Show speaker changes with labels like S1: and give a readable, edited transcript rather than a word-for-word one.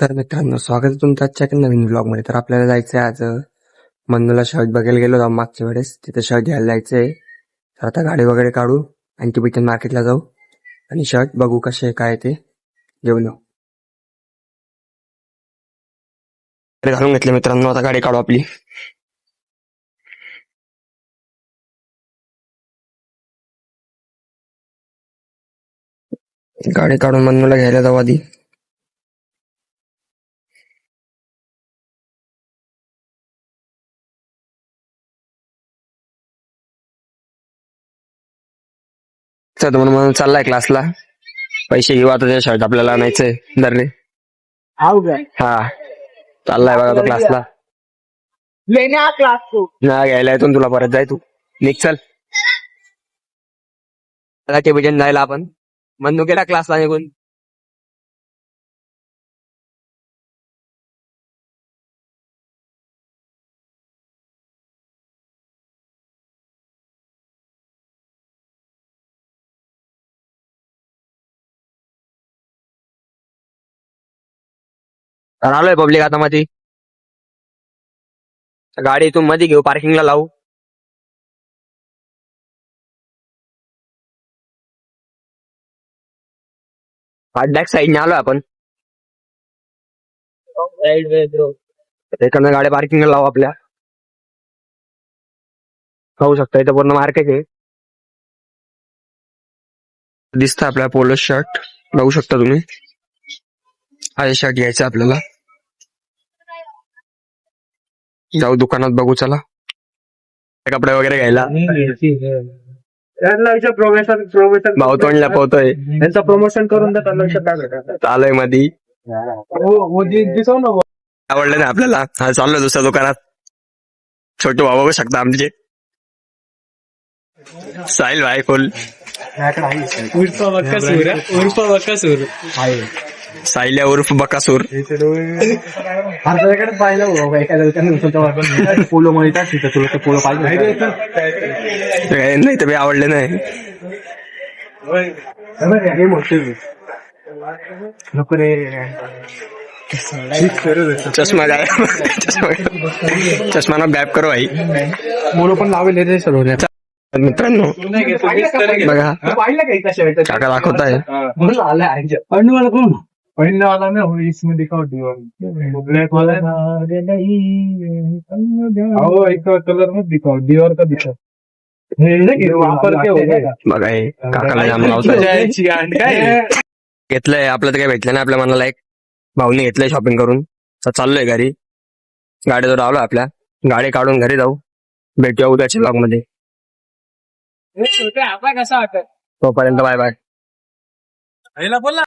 S1: तर मित्रांनो, स्वागत आहे तुमचं आजच्या एका नवीन व्लॉग मध्ये. तर आपल्याला जायचंय आज मन्नूला शर्ट बघायला गेलो होतो मागच्या वेळेस, तिथे शर्ट घ्यायला जायचंय. तर आता गाडी वगैरे काढू आणि टिबिटन मार्केटला जाऊ आणि शर्ट बघू कसे काय ते घेऊन येऊ. घालून घेतले मित्रांनो, आता गाडी काढू आपली. गाडी काढून मन्नूला घ्यायला जाऊ आधी. तर म्हणून चाललाय क्लासला. पैसे घेऊ आता, ते शर्ट आपल्याला आणायचंय. दर रे हा, चाललाय बघा तो क्लासला. ना घ्यायला येतो तुला, परत जाय तू. निघ चल. टिबिटन जायला आपण. मन्नू गेला क्लासला निघून. तर आलोय पब्लिक आता मध्ये. गाडी इथून मध्ये घेऊ, पार्किंगला लावू. बॅक साईडने आलोय आपण. इकडनं गाड्या पार्किंगला लावू आपल्या. पाहू शकता इथं पूर्ण मार्केट आहे. दिसतं आपल्या पोलो शर्ट, बघू शकता तुम्ही. हा शर्ट घ्यायचा आपल्याला. जाऊ दुकानात बघू चला, कपडे वगैरे घ्यायला. भाऊ तोंड लपवतोय.
S2: त्यांचं प्रमोशन करून द्या, त्यांना विषय काय भेटत
S1: चालय मधी.
S2: दिसव ना.
S1: आवडलं ना आपल्याला. हा चाललोय दुसऱ्या दुकानात. छोटे भाऊ बघू शकता आमचे. साहिल भाई फुल. साहिल उर्फ बकासूर.
S2: आपल्याकडे पाहिलं एखाद्या पोलो मध्ये तुला पोलो पाहिजे
S1: नाही तर आवडले नाही.
S2: हे मोठे नको रे.
S1: चष्मा चष्मा ना गॅप करो भाई.
S2: मोनो पण लावेल सर्व.
S1: मित्रांनो बघा, काका दाखवत आहे.
S2: पढ़ने वाला कौन? पढ़ने वाला ना वो इसमें दिखाओ डियोर ब्लैक वाला आओ, एक कलर में दिखाओ, डियोर का दिखाओ. वापर के हो
S1: बघा, हे काकाला जाम लावतोय. घेतलंय आपलं तर काही भेटलं नाही आपल्या मनाला. एक भाऊने घेतलंय शॉपिंग करून. तर चाललोय घरी. गाडी तो लावलो आपल्या. गाडी काढून घरी जाऊ. भेटूया उद्याच्या ब्लॉग मध्ये.
S2: कसा वाटत
S1: तोपर्यंत बाय बाय.
S2: बोल ना.